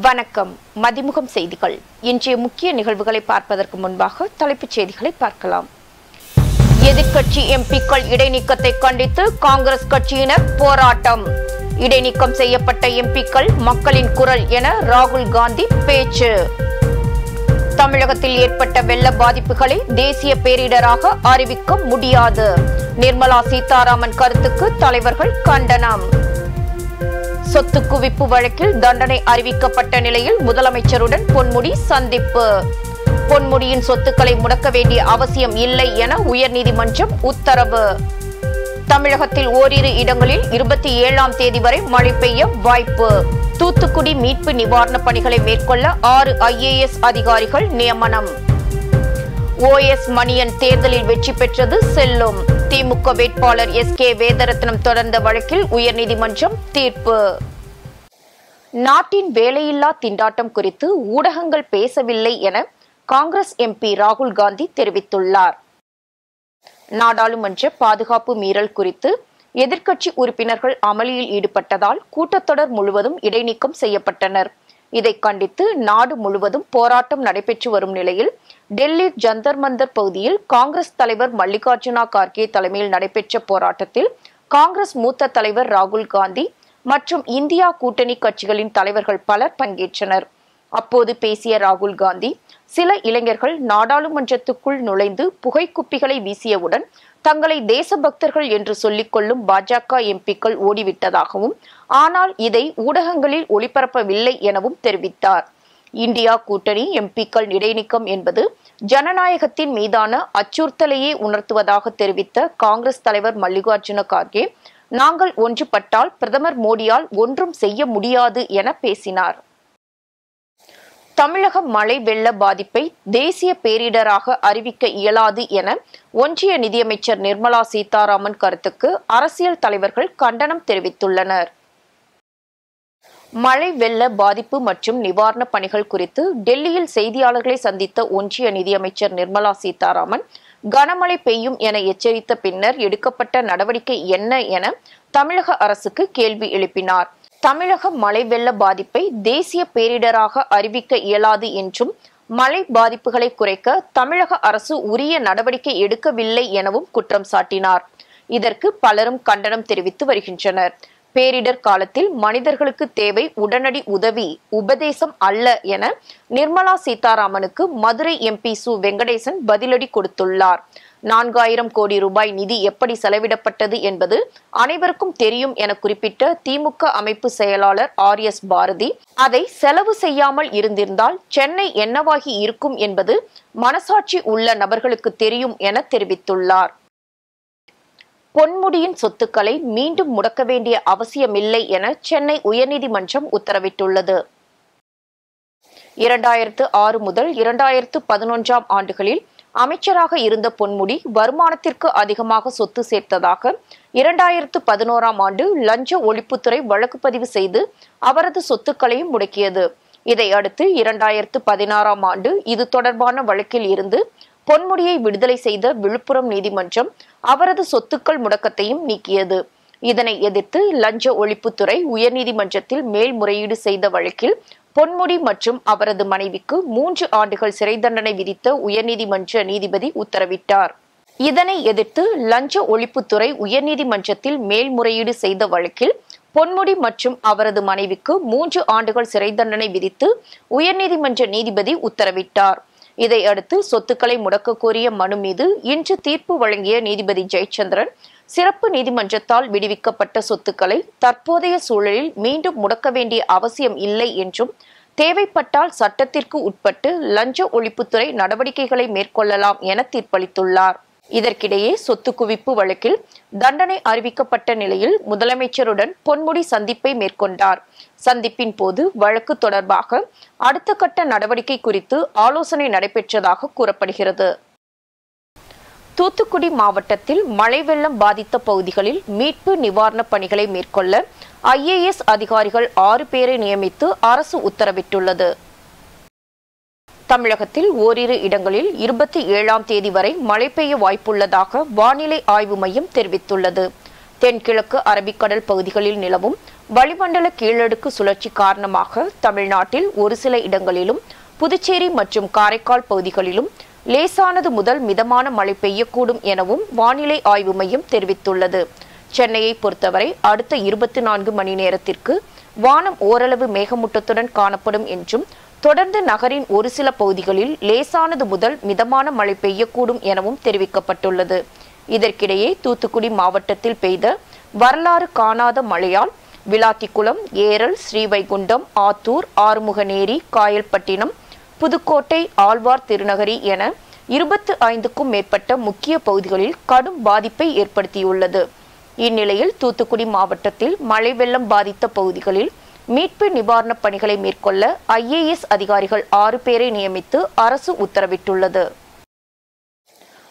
வணக்கம். மதிமுகம் செய்திகள். இன்றைய முக்கிய நிகழ்வுகளை பார்ப்பதற்கு முன்பாக தலைப்புச் செய்திகளை பார்க்கலாம். எதிர்க்கட்சி எம்பிக்கள் இடைநீக்கத்தை கண்டித்து காங்கிரஸ் கட்சியினர் போராட்டம். இடைநீக்கம் செய்யப்பட்ட எம்பிக்கள் மக்களின் குரல் என ராகுல் காந்தி பேச்சு. தமிழகத்தில் ஏற்பட்ட வெள்ள பாதிப்புகளை தேசிய பேரிடராக அறிவிக்க முடியாது. நிர்மலா சீதாராமன் கருத்துக்கு தலைவர்கள் கண்டனம். சொத்து குவிப்பு வழக்கில் தண்டனை அறிவிக்கப்பட்ட நிலையில் முதலமைச்சருடன் பொன்முடி சந்திப்பு. பொன்முடியின் சொத்துக்களை முடக்க வேண்டிய அவசியம் இல்லை என உயர்நீதிமன்றம் உத்தரவு. தமிழகத்தில் ஓரிரு இடங்களில் 27ஆம் தேதி வரை மழை பெய்ய வாய்ப்பு. தூத்துக்குடி மீட்பு நிவாரணப் பணிகளை மேற்கொள்ள 6 IAS அதிகாரிகள் நியமனம். OS மணியன் தேர்தலில் வெற்றி பெற்றது செல்லும். திமுக வேட்பாளர் SK வேதரத்னம் தொடர்ந்த வழக்கில் உயர்நீதிமன்றம் தீர்ப்பு. நாட்டின் வேலையில்லா திண்டாட்டம் குறித்து ஊடகங்கள் பேசவில்லை என காங்கிரஸ் MP ராகுல் காந்தி தெரிவித்துள்ளார். நாடாளுமன்ற பாதுகாப்பு மீறல் குறித்து எதிர்க்கட்சி உறுப்பினர்கள் அமளியில் ஈடுபட்டதால் கூட்டத்தொடர் முழுவதும் இடைநீக்கம் செய்யப்பட்டனர். இதை கண்டித்து நாடு முழுவதும் போராட்டம் நடைபெற்று வரும் நிலையில் டெல்லி ஜந்தர் மந்தர் பகுதியில் காங்கிரஸ் தலைவர் மல்லிகார்ஜுனா கார்கே தலைமையில் நடைபெற்ற போராட்டத்தில் காங்கிரஸ் மூத்த தலைவர் ராகுல் காந்தி மற்றும் இந்தியா கூட்டணி கட்சிகளின் தலைவர்கள் பலர் பங்கேற்றனர். அப்போது பேசிய ராகுல் காந்தி, சில இளைஞர்கள் நாடாளுமன்றத்துக்குள் நுழைந்து புகைக்குப்பிகளை வீசியவுடன் தங்களை தேசபக்தர்கள் என்று சொல்லிக் கொள்ளும் பாஜக எம்பிக்கள் ஓடிவிட்டதாகவும், ஆனால் இதை ஊடகங்களில் ஒளிபரப்பவில்லை எனவும் தெரிவித்தார். இந்தியா கூட்டணி எம்பிக்கள் இடைநீக்கம் என்பது ஜனநாயகத்தின் மீதான அச்சுறுத்தலையே உணர்த்துவதாக தெரிவித்த காங்கிரஸ் தலைவர் மல்லிகார்ஜுன கார்கே, நாங்கள் ஒன்றுபட்டால் பிரதமர் மோடியால் ஒன்றும் செய்ய முடியாது என பேசினார். தமிழக மழை வெள்ள பாதிப்பை தேசிய பேரிடராக அறிவிக்க இயலாது என ஒன்றிய நிதியமைச்சர் நிர்மலா சீதாராமன் கருத்துக்கு அரசியல் தலைவர்கள் கண்டனம் தெரிவித்துள்ளனர். மழை வெள்ள பாதிப்பு மற்றும் நிவாரணப் பணிகள் குறித்து டெல்லியில் செய்தியாளர்களை சந்தித்த ஒன்றிய நிதியமைச்சர் நிர்மலா சீதாராமன், கனமழை பெய்யும் என எச்சரித்த பின்னர் எடுக்கப்பட்ட நடவடிக்கை என்ன என தமிழக அரசுக்கு கேள்வி எழுப்பினார். தமிழக மழை வெள்ள பாதிப்பை தேசிய பேரிடராக அறிவிக்க இயலாது என்றும், மழை பாதிப்புகளை குறைக்க தமிழக அரசு உரிய நடவடிக்கை எடுக்கவில்லை எனவும் குற்றம் சாட்டினார். இதற்கு பலரும் கண்டனம் தெரிவித்து வருகின்றனர். பேரிடர் காலத்தில் மனிதர்களுக்கு தேவை உடனடி உதவி, உபதேசம் அல்ல என நிர்மலா சீதாராமனுக்கு மதுரை MP சு வெங்கடேசன் பதிலடி கொடுத்துள்ளார். 4000 கோடி ரூபாய் நிதி எப்படி செலவிடப்பட்டது என்பது அனைவருக்கும் தெரியும் என குறிப்பிட்ட திமுக அமைப்பு செயலாளர் RS பாரதி, அதை செலவு செய்யாமல் இருந்திருந்தால் சென்னை என்னவாகி இருக்கும் என்பது மனசாட்சி உள்ள நபர்களுக்கு தெரியும் என தெரிவித்துள்ளார். பொன்முடியின் சொத்துக்களை மீண்டும் முடக்க வேண்டிய அவசியமில்லை என சென்னை உயர்நீதிமன்றம் உத்தரவிட்டுள்ளது. 2006 முதல் 2011ஆம் ஆண்டுகளில் அமைச்சராக இருந்த பொன்முடி வருமானத்திற்கு அதிகமாக சொத்து சேர்த்ததாக 2011ஆம் ஆண்டு லஞ்ச ஒழிப்புத்துறை வழக்கு பதிவு செய்து அவரது சொத்துக்களையும் முடக்கியது. இதையடுத்து 2016ஆம் ஆண்டு இது தொடர்பான வழக்கில் இருந்து பொன்முடியை விடுதலை செய்த விழுப்புரம் நீதிமன்றம் அவரது சொத்துக்கள் முடக்கத்தையும் நீக்கியது. இதனை எதிர்த்து லஞ்ச ஒழிப்புத்துறை உயர்நீதிமன்றத்தில் மேல்முறையீடு செய்த வழக்கில் பொன்முடி மற்றும் அவரது மனைவிக்கு 3 ஆண்டுகள் சிறை தண்டனை விதித்த உயர்நீதிமன்ற நீதிபதி உத்தரவிட்டார். இதனை எதிர்த்து லஞ்ச ஒழிப்புத்துறை உயர்நீதிமன்றத்தில் மேல்முறையீடு செய்த வழக்கில் பொன்முடி மற்றும் அவரது மனைவிக்கு 3 ஆண்டுகள் சிறை தண்டனை விதித்து உயர்நீதிமன்ற நீதிபதி உத்தரவிட்டார். இதையடுத்து சொத்துக்களை முடக்க கோரிய மனு மீது இன்று தீர்ப்பு வழங்கிய நீதிபதி ஜெயச்சந்திரன், சிறப்பு நீதிமன்றத்தால் விடுவிக்கப்பட்ட சொத்துக்களை தற்போதைய சூழலில் மீண்டும் முடக்க வேண்டிய அவசியம் இல்லை என்றும், தேவைப்பட்டால் சட்டத்திற்கு உட்பட்டு லஞ்ச ஒழிப்புத்துறை நடவடிக்கைகளை மேற்கொள்ளலாம் என தீர்ப்பளித்துள்ளார். இதற்கிடையே சொத்து குவிப்பு வழக்கில் தண்டனை அறிவிக்கப்பட்ட நிலையில் முதலமைச்சருடன் பொன்முடி சந்திப்பை மேற்கொண்டார். சந்திப்பின் போது வழக்கு தொடர்பாக அடுத்த கட்ட நடவடிக்கை குறித்து ஆலோசனை நடைபெற்றதாக கூறப்படுகிறது. தூத்துக்குடி மாவட்டத்தில் மழை வெள்ளம் பாதித்த பகுதிகளில் மீட்பு நிவாரணப் பணிகளை மேற்கொள்ள IAS அதிகாரிகள் 6 பேரை நியமித்து அரசு உத்தரவிட்டுள்ளது. தமிழகத்தில் ஓரிரு இடங்களில் 27ஆம் தேதி வரை மழை பெய்ய வாய்ப்புள்ளதாக வானிலை ஆய்வு மையம் தெரிவித்துள்ளது. தென்கிழக்கு அரபிக்கடல் பகுதிகளில் நிலவும் வளிமண்டல கீழடுக்கு சுழற்சி காரணமாக தமிழ்நாட்டில் ஒரு சில இடங்களிலும் புதுச்சேரி மற்றும் காரைக்கால் பகுதிகளிலும் லேசானது முதல் மிதமான மழை பெய்யக்கூடும் எனவும் வானிலை ஆய்வு மையம் தெரிவித்துள்ளது. சென்னையை பொறுத்தவரை அடுத்த 24 மணி நேரத்திற்கு வானம் ஓரளவு மேகமூட்டத்துடன் காணப்படும் என்றும் தொடர்ந்து நகரின் ஒரு சில பகுதிகளில் லேசானது முதல் மிதமான மழை பெய்யக்கூடும் எனவும் தெரிவிக்கப்பட்டுள்ளது. இதற்கிடையே தூத்துக்குடி மாவட்டத்தில் பெய்த வரலாறு காணாத மழையால் விளாத்திக்குளம், ஏரல், ஸ்ரீவைகுண்டம், ஆத்தூர், ஆறுமுகநேரி, காயல்பட்டினம், புதுக்கோட்டை, ஆழ்வார் திருநகரி என 25க்கும் மேற்பட்ட முக்கிய பகுதிகளில் கடும் பாதிப்பை ஏற்படுத்தியுள்ளது. இந்நிலையில் தூத்துக்குடி மாவட்டத்தில் மழை வெள்ளம் பாதித்த பகுதிகளில் மீட்பு நிவாரணப் பணிகளை மேற்கொள்ள IAS அதிகாரிகள் 6 பேரை நியமித்து அரசு உத்தரவிட்டுள்ளது.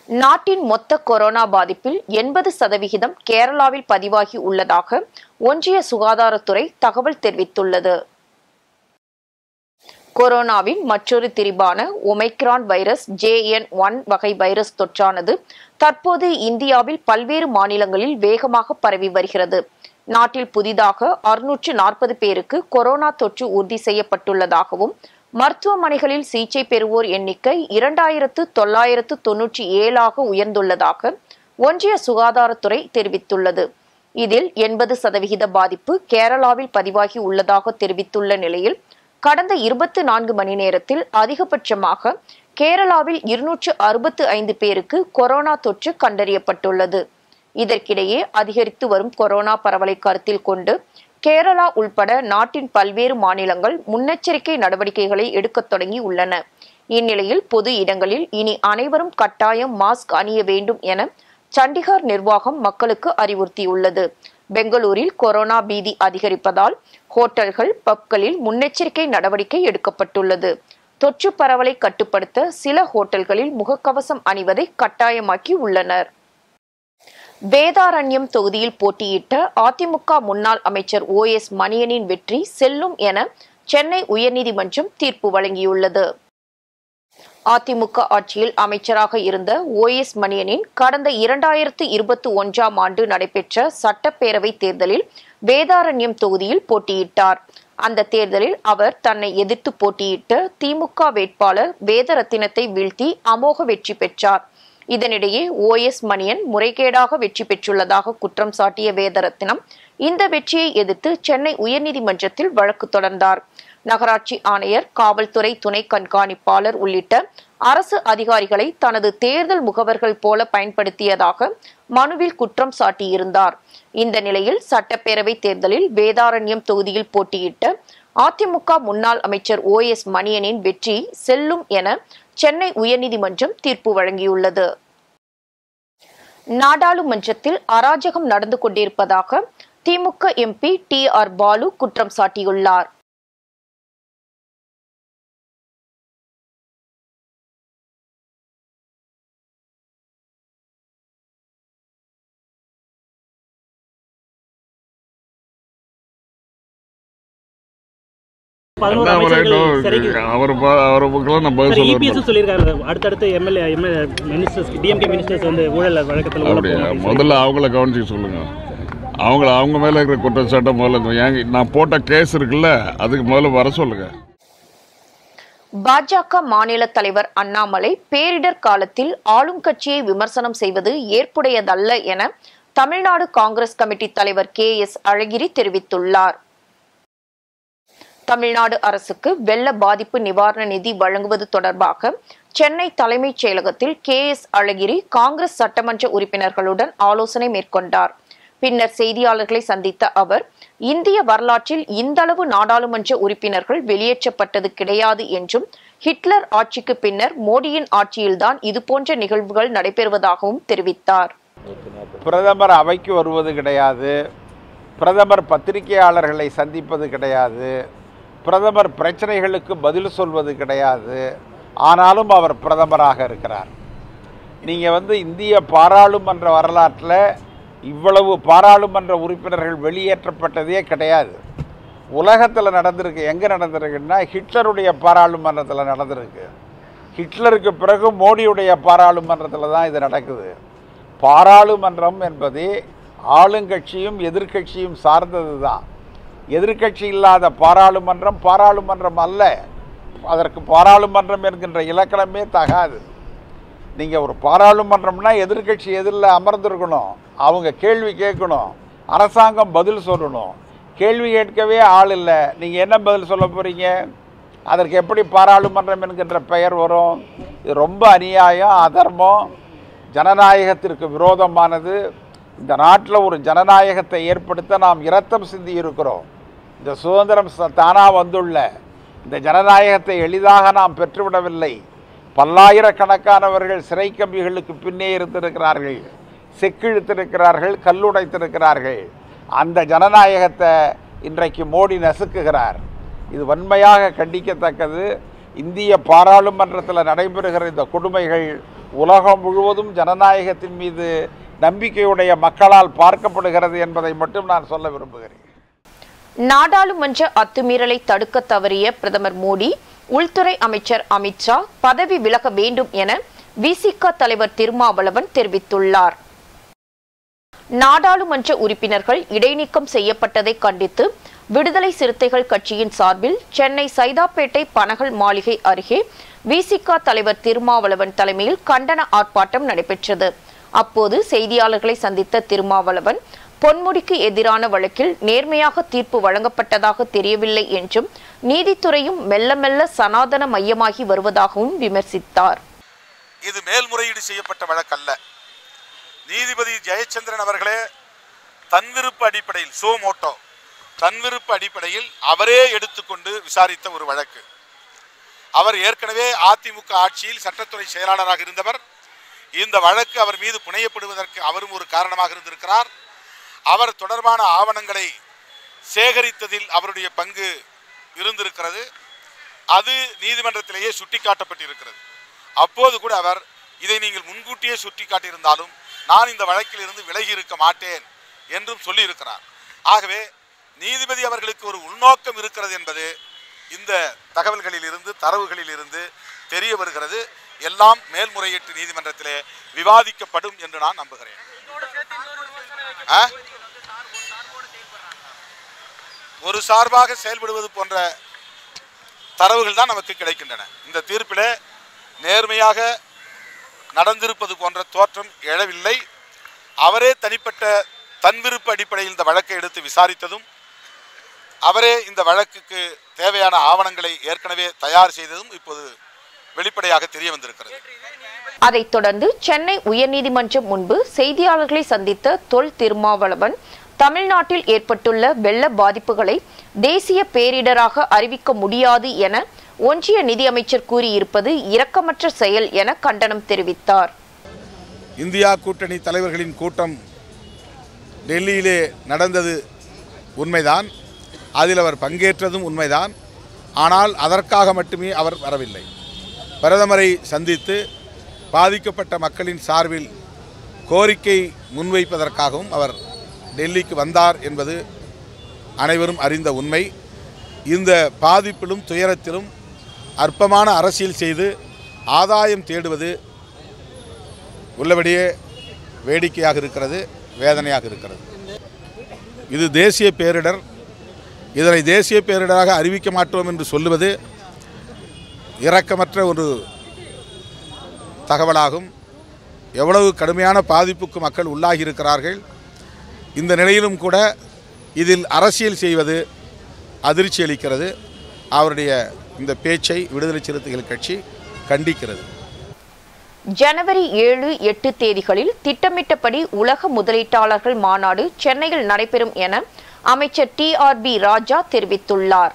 நாட்டின் மொத்த கொரோனா பாதிப்பில் 80% கேரளாவில் பதிவாகி உள்ளதாக ஒன்றிய சுகாதாரத்துறை தகவல் தெரிவித்துள்ளது. கொரோனாவின் மற்றொரு திரிபான ஒமைக்ரான் வைரஸ் JN1 வகை வைரஸ் தொற்றானது தற்போது இந்தியாவில் பல்வேறு மாநிலங்களில் வேகமாக பரவி வருகிறது. நாட்டில் புதிதாக 640 பேருக்கு கொரோனா தொற்று உறுதி செய்யப்பட்டுள்ளதாகவும் மருத்துவமனைகளில் சிகிச்சை பெறுவோர் எண்ணிக்கை 2997 உயர்ந்துள்ளதாக ஒன்றிய சுகாதாரத்துறை தெரிவித்துள்ளது. இதில் 80% பாதிப்பு கேரளாவில் பதிவாகி உள்ளதாக தெரிவித்துள்ள நிலையில் கடந்த 24 மணி நேரத்தில் அதிகபட்சமாக கேரளாவில் 265 பேருக்கு கொரோனா தொற்று கண்டறியப்பட்டுள்ளது. இதற்கிடையே அதிகரித்து வரும் கொரோனா பரவலை கருத்தில் கொண்டு கேரளா உள்பட நாட்டின் பல்வேறு மாநிலங்கள் முன்னெச்சரிக்கை நடவடிக்கைகளை எடுக்கத் தொடங்கி உள்ளன. இந்நிலையில் பொது இடங்களில் இனி அனைவரும் கட்டாயம் மாஸ்க் அணிய வேண்டும் என சண்டிகர் நிர்வாகம் மக்களுக்கு அறிவுறுத்தியுள்ளது. பெங்களூரில் கொரோனா பீதி அதிகரிப்பதால் ஹோட்டல்கள், பப்களில் முன்னெச்சரிக்கை நடவடிக்கை எடுக்கப்பட்டுள்ளது. தொற்று பரவலை கட்டுப்படுத்த சில ஹோட்டல்களில் முகக்கவசம் அணிவதை கட்டாயமாக்கி உள்ளனர். வேதாரண்யம் தொகுதியில் போட்டியிட்ட அதிமுக முன்னாள் அமைச்சர் OS மணியனின் வெற்றி செல்லும் என சென்னை உயர்நீதிமன்றம் தீர்ப்பு வழங்கியுள்ளது. அதிமுக ஆட்சியில் அமைச்சராக இருந்த OS மணியனின் கடந்த 2021ஆம் ஆண்டு நடைபெற்ற சட்டப்பேரவை தேர்தலில் வேதாரண்யம் தொகுதியில் போட்டியிட்டார். அந்த தேர்தலில் அவர் தன்னை எதிர்த்து போட்டியிட்ட திமுக வேட்பாளர் வேதரத்தினத்தை வீழ்த்தி அமோக வெற்றி பெற்றார். இதனிடையே OS மணியன் முறைகேடாக வெற்றி பெற்றுள்ளதாக குற்றம் சாட்டிய வேதரத்தினம் இந்த வெற்றியை எதிர்த்து சென்னை உயர்நீதிமன்றத்தில் வழக்கு தொடர்ந்தார். நகராட்சி ஆணையர், காவல்துறை துணை கண்காணிப்பாளர் உள்ளிட்ட அரசு அதிகாரிகளை தனது தேர்தல் முகவர்கள் போல பயன்படுத்தியதாக மனுவில் குற்றம் சாட்டியிருந்தார். இந்த நிலையில் சட்டப்பேரவை தேர்தலில் வேதாரண்யம் தொகுதியில் போட்டியிட்ட அதிமுக முன்னாள் அமைச்சர் OS மணியனின் வெற்றி செல்லும் என சென்னை உயர்நீதிமன்றம் தீர்ப்பு வழங்கியுள்ளது. நாடாளுமன்றத்தில் அராஜகம் நடந்து கொண்டிருப்பதாக திமுக MP TR பாலு குற்றம் சாட்டியுள்ளார். அடுத்தடுத்து எம்எல்ஏ மினிஸ்டர்ஸ் டிஎம்கே மினிஸ்டர்ஸ் வந்து ஊழல் வழக்கத்தில் முதல்ல அவங்கள கவனிச்சு சொல்லுங்க. அவங்க மேல இருக்கிற குற்றச்சாட்டை முதல்ல நான் போட்ட கேஸ் இருக்குல்ல அதுக்கு முதல்ல வர சொல்லுங்க. பாஜக மாநில தலைவர் அண்ணாமலை பேரிடர் காலத்தில் ஆளும் கட்சியை விமர்சனம் செய்வது ஏற்புடையதல்ல என தமிழ்நாடு காங்கிரஸ் கமிட்டி தலைவர் KS அழகிரி தெரிவித்துள்ளார். தமிழ்நாடு அரசுக்கு வெள்ள பாதிப்பு நிவாரண நிதி வழங்குவது தொடர்பாக சென்னை தலைமைச் செயலகத்தில் KS அழகிரி காங்கிரஸ் சட்டமன்ற உறுப்பினர்களுடன் ஆலோசனை மேற்கொண்டார். பின்னர் செய்தியாளர்களை சந்தித்த அவர், இந்திய வரலாற்றில் இந்தளவு நாடாளுமன்ற உறுப்பினர்கள் வெளியேற்றப்பட்டது கிடையாது என்றும் ஹிட்லர் ஆட்சிக்கு பின்னர் மோடியின் ஆட்சியில்தான் இதுபோன்ற நிகழ்வுகள் நடைபெறுவதாகவும் தெரிவித்தார். பிரதமர் அவைக்கு வருவது கிடையாது, பிரதமர் பத்திரிகையாளர்களை சந்திப்பது கிடையாது, பிரதமர் பிரச்சனைகளுக்கு பதில் சொல்வது கிடையாது. ஆனாலும் அவர் பிரதமராக இருக்கிறார். நீங்கள் இந்திய பாராளுமன்ற வரலாற்றில் இவ்வளவு பாராளுமன்ற உறுப்பினர்கள் வெளியேற்றப்பட்டதே கிடையாது. உலகத்தில் நடந்திருக்கு. எங்கே நடந்திருக்குன்னா ஹிட்லருடைய பாராளுமன்றத்தில் நடந்திருக்கு. ஹிட்லருக்கு பிறகு மோடியுடைய பாராளுமன்றத்தில் தான் இது நடக்குது. பாராளுமன்றம் என்பது ஆளுங்கட்சியும் எதிர்கட்சியும் சார்ந்தது தான். எதிர்க்கட்சி இல்லாத பாராளுமன்றம் பாராளுமன்றம் அல்ல. அதற்கு பாராளுமன்றம் என்கின்ற இலக்கணமே தகாது. நீங்கள் ஒரு பாராளுமன்றம்னா எதிர்க்கட்சி எதிரில் அமர்ந்திருக்கணும், அவங்க கேள்வி கேட்கணும், அரசாங்கம் பதில் சொல்லணும். கேள்வி கேட்கவே ஆள் இல்லை, நீங்கள் என்ன பதில் சொல்ல போகிறீங்க? அதற்கு எப்படி பாராளுமன்றம் என்கின்ற பெயர் வரும்? இது ரொம்ப அநியாயம், அதர்மம், ஜனநாயகத்திற்கு விரோதமானது. இந்த நாட்டில் ஒரு ஜனநாயகத்தை ஏற்படுத்த நாம் இரத்தம் சிந்தி இருக்கிறோம். இந்த சுதந்திரம் தானாக வந்துள்ள இந்த ஜனநாயகத்தை எளிதாக நாம் பெற்றுவிடவில்லை. பல்லாயிரக்கணக்கானவர்கள் சிறை கம்பிகளுக்கு பின்னே இருந்திருக்கிறார்கள், செக்கிழுத்திருக்கிறார்கள், கல்லுடைத்திருக்கிறார்கள். அந்த ஜனநாயகத்தை இன்றைக்கு மோடி நசுக்குகிறார். இது வன்மையாக கண்டிக்கத்தக்கது. இந்திய பாராளுமன்றத்தில் நடைபெறுகிற இந்த கொடுமைகள் உலகம் முழுவதும் ஜனநாயகத்தின் மீது நம்பிக்கையுடைய மக்களால் பார்க்கப்படுகிறது என்பதை மட்டும் நான் சொல்ல விரும்புகிறேன். நாடாளுமன்ற அத்துமீறலை தடுக்க தவறிய பிரதமர் மோடி, உள்துறை அமைச்சர் அமித்ஷா பதவி விலக வேண்டும் என விசிக தலைவர் திருமாவளவன் தெரிவித்துள்ளார். நாடாளுமன்ற உறுப்பினர்கள் இடைநீக்கம் செய்யப்பட்டதை கண்டித்து விடுதலை சிறுத்தைகள் கட்சியின் சார்பில் சென்னை சைதாப்பேட்டை பனகல் மாளிகை அருகே விசிக தலைவர் திருமாவளவன் தலைமையில் கண்டன ஆர்ப்பாட்டம் நடைபெற்றது. அப்போது செய்தியாளர்களை சந்தித்த திருமாவளவன், பொன்முடிக்கு எதிரான வழக்கில் நேர்மையாக தீர்ப்பு வழங்கப்பட்டதாக தெரியவில்லை என்றும் நீதித்துறையும் மெல்ல மெல்ல சனாதன மையமாகி வருவதாகவும் விமர்சித்தார். இது மேல்முறையீடு செய்யப்பட்ட வழக்கல்ல. நீதிபதி ஜெயச்சந்திரன் அவர்களே தன்விருப்பு அடிப்படையில், சோமோட்டோ தன்விருப்பு அடிப்படையில் அவரே எடுத்துக்கொண்டு விசாரித்த ஒரு வழக்கு. அவர் ஏற்கனவே அதிமுக ஆட்சியில் சட்டத்துறை செயலாளராக இருந்தவர். இந்த வழக்கு அவர் மீது புனையப்படுவதற்கு அவரும் ஒரு காரணமாக இருந்திருக்கிறார். அவர் தொடர்பான ஆவணங்களை சேகரித்ததில் அவருடைய பங்கு இருந்திருக்கிறது. அது நீதிமன்றத்திலேயே சுட்டிக்காட்டப்பட்டிருக்கிறது. அப்போது கூட அவர், இதை நீங்கள் முன்கூட்டியே சுட்டிக்காட்டியிருந்தாலும் நான் இந்த வழக்கில் இருந்து விலகி இருக்க மாட்டேன் என்றும் சொல்லியிருக்கிறார். ஆகவே நீதிபதி அவர்களுக்கு ஒரு உள்நோக்கம் இருக்கிறது என்பது இந்த தகவல்களில் இருந்து, தரவுகளில் இருந்து தெரிய வருகிறது. எல்லாம் மேல்முறையீட்டு நீதிமன்றத்திலே விவாதிக்கப்படும் என்று நான் நம்புகிறேன். ஒரு சார்பாக செயல்படுவது போன்ற தரவுகள் தான் நமக்கு கிடைக்கின்றன. இந்த தீர்ப்பிலே நேர்மையாக நடந்திருப்பது போன்ற தோற்றம் எழவில்லை. அவரே தனிப்பட்ட தன்விருப்பு அடிப்படையில் இந்த வழக்கை எடுத்து விசாரித்ததும், அவரே இந்த வழக்குக்கு தேவையான ஆவணங்களை ஏற்கனவே தயார் செய்ததும் இப்போது வெளிப்படையாக தெரிய வந்திருக்கிறது. அதைத் தொடர்ந்து சென்னை உயர்நீதிமன்றம் முன்பு செய்தியாளர்களை சந்தித்த தொல் திருமாவளவன், தமிழ்நாட்டில் ஏற்பட்டுள்ள வெள்ள பாதிப்புகளை தேசிய பேரிடராக அறிவிக்க முடியாது என ஒன்றிய நிதியமைச்சர் கூறியிருப்பது இரக்கமற்ற செயல் என கண்டனம் தெரிவித்தார். இந்தியா கூட்டணி தலைவர்களின் கூட்டம் டெல்லியிலே நடந்தது உண்மைதான், அதில் அவர் பங்கேற்றதும் உண்மைதான். ஆனால் அதற்காக மட்டுமே அவர் வரவில்லை. பிரதமரை சந்தித்து பாதிக்கப்பட்ட மக்களின் சார்பில் கோரிக்கை முன்வைப்பதற்காகவும் அவர் டெல்லிக்கு வந்தார் என்பது அனைவரும் அறிந்த உண்மை. இந்த பாதிப்பிலும் துயரத்திலும் அற்பமான அரசியல் செய்து ஆதாயம் தேடுவது உள்ளபடியே வேடிக்கையாக இருக்கிறது, வேதனையாக இருக்கிறது. இது தேசிய பேரிடர். இதனை தேசிய பேரிடராக அறிவிக்க மாட்டோம் என்று சொல்லுவது இரக்கமற்ற ஒரு தகவலாகும். எவ்வளவு கடுமையான பாதிப்புக்கு மக்கள் உள்ளாகி இருக்கிறார்கள். இந்த நிலையிலும் கூட இதில் அரசியல் செய்வது அதிர்ச்சி அளிக்கிறது. அவருடைய இந்த பேச்சை விடுதலை சிறுத்தைகள் கட்சி கண்டிக்கிறது. ஜனவரி 7, 8 தேதிகளில் திட்டமிட்டபடி உலக முதலீட்டாளர்கள் மாநாடு சென்னையில் நடைபெறும் என அமைச்சர் TRB ராஜா தெரிவித்துள்ளார்.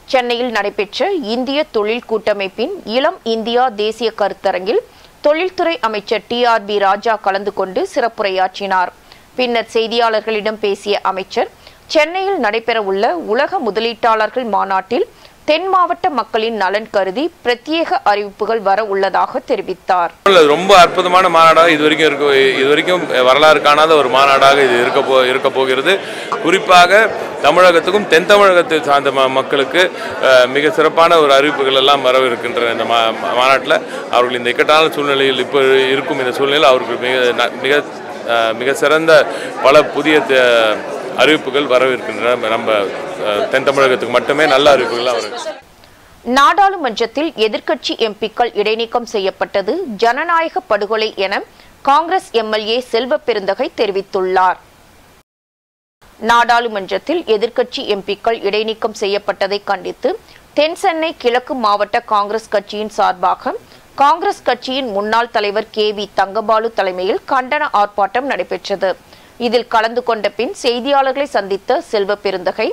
சென்னையில் நடைபெற்ற இந்திய தொழில் கூட்டமைப்பின் இளம் இந்தியா தேசிய கருத்தரங்கில் தொழில்துறை அமைச்சர் TRB ராஜா கலந்து கொண்டு சிறப்புரையாற்றினார். பின்னர் செய்தியாளர்களிடம் பேசிய அமைச்சர், சென்னையில் நடைபெறவுள்ள உலக முதலீட்டாளர்கள் மாநாட்டில் தென் மாவட்ட மக்களின் நலன் கருதி பிரத்யேக அறிவிப்புகள் வர உள்ளதாக தெரிவித்தார். ரொம்ப அற்புதமான மாநாடாக இதுவரைக்கும் வரலாறு காணாத ஒரு மாநாடாக இது இருக்க போகிறது. குறிப்பாக தமிழகத்துக்கும் தென் தமிழகத்தை சார்ந்த மக்களுக்கு மிக சிறப்பான ஒரு அறிவிப்புகள் எல்லாம் வரவிருக்கின்ற இந்த மாநாட்டில் அவர்கள் இந்த இக்கட்டான சூழ்நிலையில் இப்போ இருக்கும் இந்த சூழ்நிலையில் அவர்கள் மிக சிறந்த பல புதிய அறிவிப்புகள் வரவிருக்கின்றன. நம்ம தென் தமிழகத்துக்கு மட்டுமே நல்ல அறிவிப்புகள்லாம் வரும். நாடாளுமன்றத்தில் எதிர்க்கட்சி எம்பிக்கள் இடைநீக்கம் செய்யப்பட்டது ஜனநாயக படுகொலை என காங்கிரஸ் எம்எல்ஏ செல்வ பெருந்தகை தெரிவித்துள்ளார். நாடாளுமன்றத்தில் எதிர்க்கட்சி எம்பிக்கள் இடைநீக்கம் செய்யப்பட்டதை கண்டித்து தென் சென்னை கிழக்கு மாவட்ட காங்கிரஸ் கட்சியின் சார்பாக காங்கிரஸ் கட்சியின் முன்னாள் தலைவர் KV தங்கபாலு தலைமையில் கண்டன ஆர்ப்பாட்டம் நடைபெற்றது. இதில் கலந்து கொண்ட பின் செய்தியாளர்களை சந்தித்த செல்வ பெருந்தகை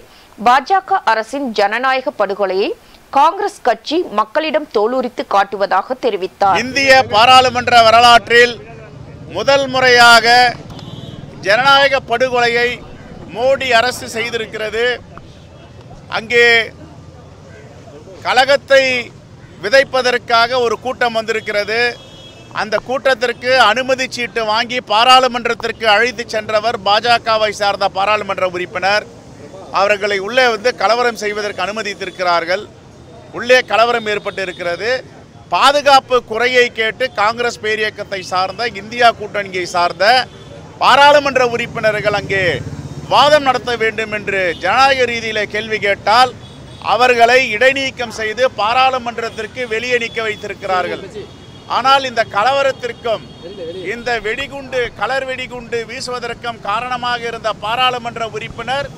பாஜக அரசின் ஜனநாயக படுகொலையை காங்கிரஸ் கட்சி மக்களிடம் தோலுரித்து காட்டுவதாக தெரிவித்தார். இந்திய பாராளுமன்ற வரலாற்றில் முதல் முறையாக ஜனநாயக படுகொலையை மோடி அரசு செய்திருக்கிறது. அங்கே கலகத்தை விதைப்பதற்காக ஒரு கூட்டம் வந்திருக்கிறது. அந்த கூட்டத்திற்கு அனுமதி சீட்டு வாங்கி பாராளுமன்றத்திற்கு அழைத்து சென்றவர் பாஜகவை சார்ந்த பாராளுமன்ற உறுப்பினர். அவர்களை உள்ளே கலவரம் செய்வதற்கு அனுமதித்திருக்கிறார்கள். உள்ளே கலவரம் ஏற்பட்டு இருக்கிறது. பாதுகாப்பு குறையை கேட்டு காங்கிரஸ் பேரியக்கத்தை சார்ந்த இந்தியா கூட்டணியை சார்ந்த பாராளுமன்ற உறுப்பினர்கள் அங்கே வாதம் நடத்த வேண்டும் என்று ஜனநாயக ரீதியிலே கேள்வி கேட்டால் அவர்களை இடைநீக்கம் செய்து பாராளுமன்றத்திற்கு வெளியே நீக்க வைத்திருக்கிறார்கள். ஆனால் இந்த கலவரத்திற்கும் இந்த கலர் வெடிகுண்டு வீசுவதற்கும் காரணமாக இருந்த பாராளுமன்ற உறுப்பினர்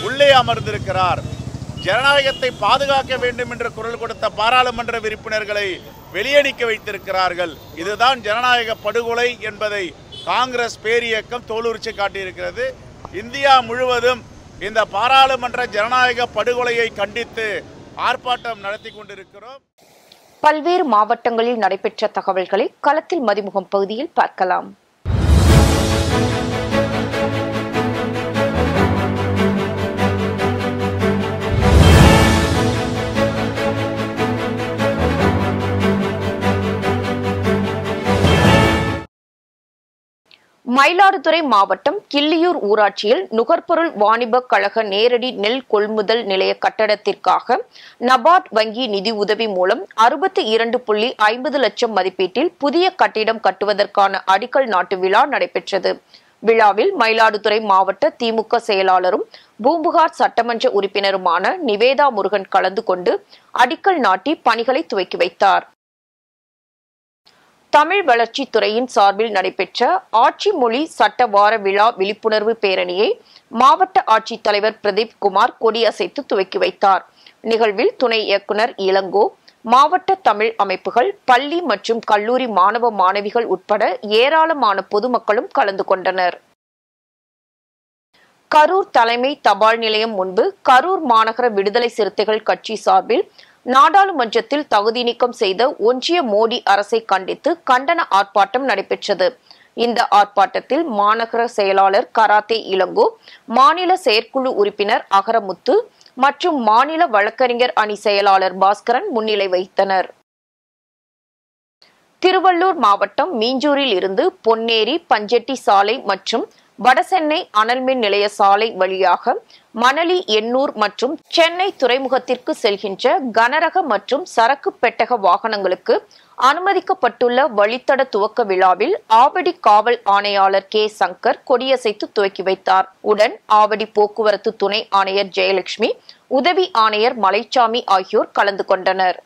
உள்ளே அமர்ந்திருக்கிறார். ஜனநாயகத்தை பாதுகாக்க வேண்டும் என்று குரல் கொடுத்த பாராளுமன்ற உறுப்பினர்களை வெளியே நீக்க வைத்திருக்கிறார்கள். இதுதான் ஜனநாயக படுகொலை என்பதை காங்கிரஸ் பேரியக்கம் தோலுரிச்சு காட்டியிருக்கிறது. இந்தியா முழுவதும் இந்த பாராளுமன்ற ஜனநாயக படுகொலையை கண்டித்து ஆர்ப்பாட்டம் நடத்தி கொண்டிருக்கிறோம். பல்வேறு மாவட்டங்களில் நடைபெற்ற தகவல்களை களத்தில் மதிமுகம் பகுதியில் பார்க்கலாம். மயிலாடுதுறை மாவட்டம் கிள்ளியூர் ஊராட்சியில் நுகர்பொருள் வாணிப கழக நேரடி நெல் கொள்முதல் நிலைய கட்டடத்திற்காக நபார்ட் வங்கி நிதி உதவி மூலம் 62.50 லட்சம் மதிப்பீட்டில் புதிய கட்டிடம் கட்டுவதற்கான அடிக்கல் நாட்டு விழா நடைபெற்றது. விழாவில் மயிலாடுதுறை மாவட்ட திமுக செயலாளரும் பூம்புகார் சட்டமன்ற உறுப்பினருமான நிவேதா முருகன் கலந்து கொண்டு அடிக்கல் நாட்டி பணிகளை துவக்கி வைத்தார். தமிழ் வளர்ச்சி துறையின் சார்பில் நடைபெற்ற ஆட்சி மொழி சட்ட வார விழா விழிப்புணர்வு பேரணியை மாவட்ட ஆட்சித்தலைவர் பிரதீப் குமார் கொடியசைத்து துவக்கி வைத்தார். நிகழ்வில் துணை இயக்குனர் இளங்கோ, மாவட்ட தமிழ் அமைப்புகள், பள்ளி மற்றும் கல்லூரி மாணவ மாணவிகள் உட்பட ஏராளமான பொதுமக்களும் கலந்து கொண்டனர். கரூர் தலைமை தபால் நிலையம் முன்பு கரூர் மாநகர விடுதலை சிறுத்தைகள் கட்சி சார்பில் நாடாளுமன்றத்தில் தகுதி நீக்கம் செய்த ஒன்றிய மோடி அரசை கண்டித்து கண்டன ஆர்ப்பாட்டம் நடைபெற்றது. இந்த ஆர்ப்பாட்டத்தில் மாநகர செயலாளர் கராத்தே இளங்கோ, மாநில செயற்குழு உறுப்பினர் அகரமுத்து மற்றும் மாநில வழக்கறிஞர் அணி செயலாளர் பாஸ்கரன் முன்னிலை வகித்தனர். திருவள்ளூர் மாவட்டம் மீஞ்சூரில் இருந்து பொன்னேரி பஞ்செட்டி சாலை மற்றும் வடசென்னை அனல்மின் நிலைய சாலை வழியாக மணலி, எண்ணூர் மற்றும் சென்னை துறைமுகத்திற்கு செல்கின்ற கனரக மற்றும் சரக்கு பெட்டக வாகனங்களுக்கு அனுமதிக்கப்பட்டுள்ள வழித்தட துவக்க விழாவில் ஆவடி காவல் ஆணையாளர் கே. சங்கர் கொடியசைத்து துவக்கி வைத்தார். உடன் ஆவடி போக்குவரத்து துணை ஆணையர் ஜெயலட்சுமி, உதவி ஆணையர் மலைச்சாமி ஆகியோர் கலந்து கொண்டனர்.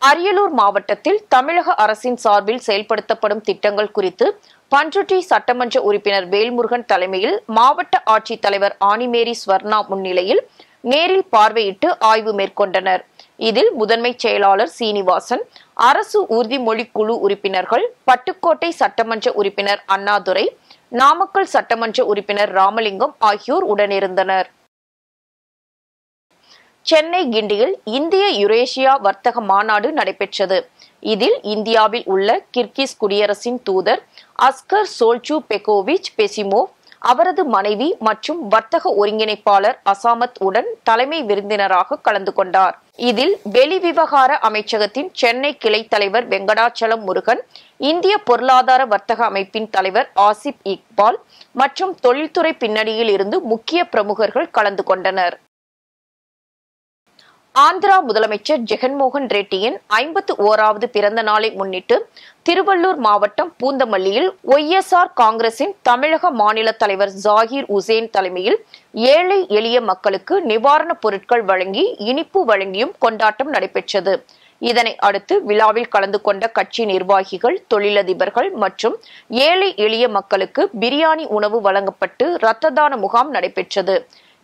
அரியலூர் மாவட்டத்தில் தமிழக அரசின் சார்பில் செயல்படுத்தப்படும் திட்டங்கள் குறித்து பண்ருட்டி சட்டமன்ற உறுப்பினர் வேல்முருகன் தலைமையில் மாவட்ட ஆட்சித்தலைவர் ஆனிமேரி ஸ்வர்ணா முன்னிலையில் நேரில் பார்வையிட்டு ஆய்வு மேற்கொண்டனர். இதில் முதன்மை செயலாளர் சீனிவாசன், அரசு உறுதிமொழி குழு உறுப்பினர்கள், பட்டுக்கோட்டை சட்டமன்ற உறுப்பினர் அண்ணாதுரை, நாமக்கல் சட்டமன்ற உறுப்பினர் ராமலிங்கம் ஆகியோர் உடனிருந்தனர். சென்னை கிண்டியில் இந்திய யுரேஷியா வர்த்தக மாநாடு நடைபெற்றது. இதில் இந்தியாவில் உள்ள கிர்கிஸ் குடியரசின் தூதர் அஸ்கர் சோல்சூ பெகோவிச் பெசிமோவ், அவரது மனைவி மற்றும் வர்த்தக ஒருங்கிணைப்பாளர் அசாமத் உடன் தலைமை விருந்தினராக கலந்து கொண்டார். இதில் வெளிவிவகார அமைச்சகத்தின் சென்னை கிளை தலைவர் வெங்கடாச்சலம் முருகன், இந்திய பொருளாதார வர்த்தக அமைப்பின் தலைவர் ஆசிப் இக்பால் மற்றும் தொழில்துறை பின்னணியில் இருந்து முக்கிய பிரமுகர்கள் கலந்து கொண்டனர். ஆந்திரா முதலமைச்சர் ஜெகன்மோகன் ரெட்டியின் 51வது பிறந்த நாளை முன்னிட்டு திருவள்ளூர் மாவட்டம் பூந்தமல்லியில் ஒய்எஸ்ஆர் காங்கிரசின் தமிழக மாநில தலைவர் ஜாகிர் உசேன் தலைமையில் ஏழை எளிய மக்களுக்கு நிவாரணப் பொருட்கள் வழங்கி இனிப்பு வழங்கியும் கொண்டாட்டம் நடைபெற்றது. இதனை அடுத்து விழாவில் கலந்து கொண்ட கட்சி நிர்வாகிகள், தொழிலதிபர்கள் மற்றும் ஏழை எளிய மக்களுக்கு பிரியாணி உணவு வழங்கப்பட்டு இரத்த தான முகாம் நடைபெற்றது.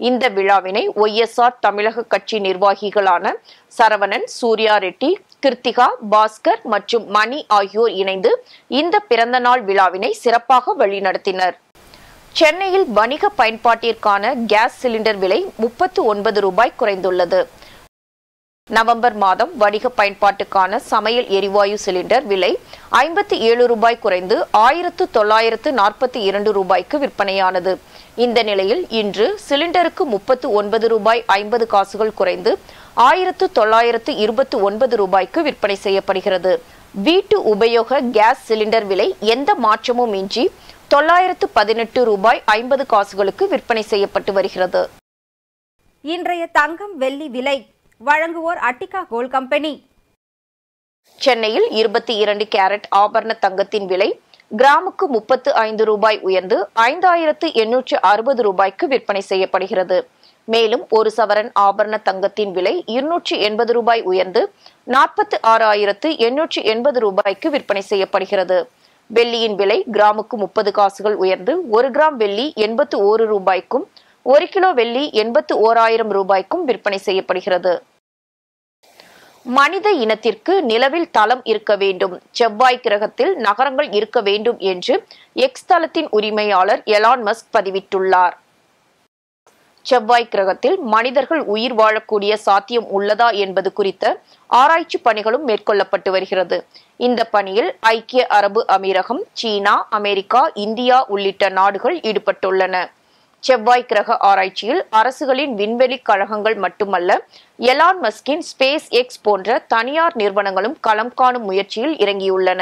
இந்த விழாவினை ஒய்எஸ்ஆர் தமிழக கட்சி நிர்வாகிகளான சரவணன், சூர்யா ரெட்டி, கிருத்திகா, பாஸ்கர் மற்றும் மணி ஆகியோர் இணைந்து இந்த பிறந்தநாள் விழாவினை சிறப்பாக வழிநடத்தினர். சென்னையில் வணிக பயன்பாட்டிற்கான கேஸ் சிலிண்டர் விலை 39 ரூபாய் குறைந்துள்ளது. நவம்பர் மாதம் வணிக பயன்பாட்டுக்கான சமையல் எரிவாயு சிலிண்டர் விலை 57 ரூபாய் குறைந்து 1942 ரூபாய்க்கு விற்பனையானது. இந்த நிலையில் இன்று சிலிண்டருக்கு 39 ரூபாய் 50 காசுகள் குறைந்து 1929 ரூபாய்க்கு விற்பனை செய்யப்படுகிறது. வீட்டு உபயோக கேஸ் சிலிண்டர் விலை எந்த மாற்றமும் இன்றி 918 ரூபாய் 50 காசுகளுக்கு விற்பனை செய்யப்பட்டு வருகிறது. இன்றைய தங்கம் வெள்ளி விலை வழங்குவோர் அட்டிகா கோல்ட் கம்பெனி. சென்னையில் 22 கேரட் ஆபரண தங்கத்தின் விலை கிராமுக்கு 35 ரூபாய் உயர்ந்து 5860 ரூபாய்க்கு விற்பனை செய்யப்படுகிறது. மேலும் ஒரு சவரன் ஆபரண தங்கத்தின் விலை 280 ரூபாய் உயர்ந்து 46,880 ரூபாய்க்கு விற்பனை செய்யப்படுகிறது. வெள்ளியின் விலை கிராமுக்கு 30 காசுகள் உயர்ந்து 1 கிராம் வெள்ளி 81 ரூபாய்க்கும் 1 கிலோ வெள்ளி 81,000 ரூபாய்க்கும் விற்பனை செய்யப்படுகிறது. மனித இனத்திற்கு நிலவில் தளம் இருக்க வேண்டும், செவ்வாய் கிரகத்தில் நகரங்கள் இருக்க வேண்டும் என்று எக்ஸ் தளத்தின் உரிமையாளர் எலான் மஸ்க் பதிவிட்டுள்ளார். செவ்வாய் கிரகத்தில் மனிதர்கள் உயிர் வாழக்கூடிய சாத்தியம் உள்ளதா என்பது குறித்த ஆராய்ச்சி பணிகளும் மேற்கொள்ளப்பட்டு வருகிறது. இந்த பணியில் ஐக்கிய அரபு அமீரகம், சீனா, அமெரிக்கா, இந்தியா உள்ளிட்ட நாடுகள் ஈடுபட்டுள்ளன. செவ்வாய் கிரக ஆராய்ச்சியில் அரசுகளின் விண்வெளி கழகங்கள் மட்டுமல்ல, எலான் மஸ்கின் ஸ்பேஸ் எக்ஸ் போன்ற தனியார் நிறுவனங்களும் களம் காணும் முயற்சியில் இறங்கியுள்ளன.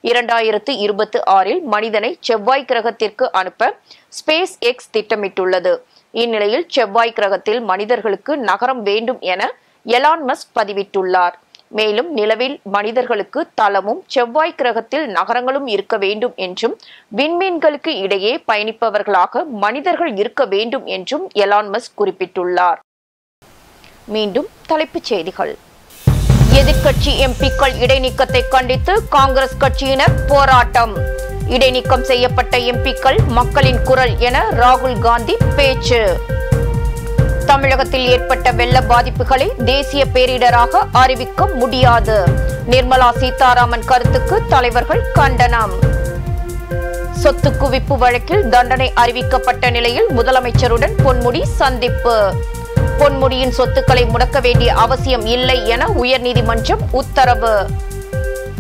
2026 மனிதனை செவ்வாய் கிரகத்திற்கு அனுப்ப ஸ்பேஸ் எக்ஸ் திட்டமிட்டுள்ளது. இந்நிலையில் செவ்வாய் கிரகத்தில் மனிதர்களுக்கு நகரம் வேண்டும் என எலான் மஸ்க் பதிவிட்டுள்ளார். மேலும் நிலவில் மனிதர்களுக்கு தளமும் செவ்வாய் கிரகத்தில் நகரங்களும் இருக்க வேண்டும் என்றும் விண்மீன்களுக்கு இடையே பயணிப்பவர்களாக மனிதர்கள் இருக்க வேண்டும் என்றும் எலான் மஸ்க் குறிப்பிட்டுள்ளார். மீண்டும் தலைப்புச் செய்திகள். எதிர்க்கட்சி எம்பிக்கள் இடைநீக்கத்தை கண்டித்து காங்கிரஸ் கட்சியினர் போராட்டம். இடைநீக்கம் செய்யப்பட்ட எம்பிக்கள் மக்களின் குரல் என ராகுல் காந்தி பேச்சு. தமிழகத்தில் ஏற்பட்ட வெள்ள பாதிப்புகளை தேசிய பேரிடராக அறிவிக்க முடியாது. நிர்மலா சீதாராமன் கருத்துக்கு தலைவர்கள் கண்டனம். சொத்து குவிப்பு வழக்கில் தண்டனை அறிவிக்கப்பட்ட நிலையில் முதலமைச்சருடன் பொன்முடி சந்திப்பு. பொன்முடியின் சொத்துக்களை முடக்க வேண்டிய அவசியம் இல்லை என உயர்நீதிமன்றம் உத்தரவு.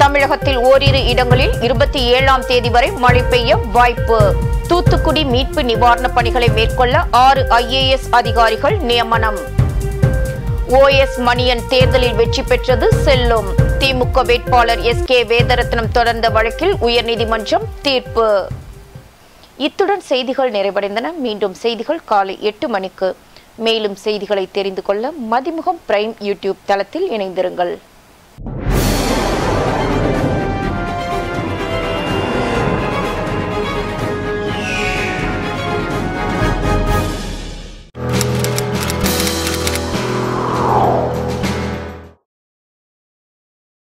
தமிழகத்தில் ஓரிரு இடங்களில் 27ஆம் தேதி வரை மழை பெய்ய வாய்ப்பு. தூத்துக்குடி மீட்பு நிவாரண பணிகளை மேற்கொள்ள 6 IAS அதிகாரிகள் நியமனம். OS மணியன் தேர்தலில் வெற்றி பெற்றது செல்லும். திமுக வேட்பாளர் SK வேதரத்னம் தொடர்ந்த வழக்கில் உயர்நீதிமன்றம் தீர்ப்பு. இத்துடன் செய்திகள் நிறைவடைந்தன. மீண்டும் செய்திகள் காலை 8 மணிக்கு. மேலும் செய்திகளை தெரிந்து கொள்ள மதிமுகம் பிரைம் யூடியூப் தளத்தில் இணைந்திருங்கள்.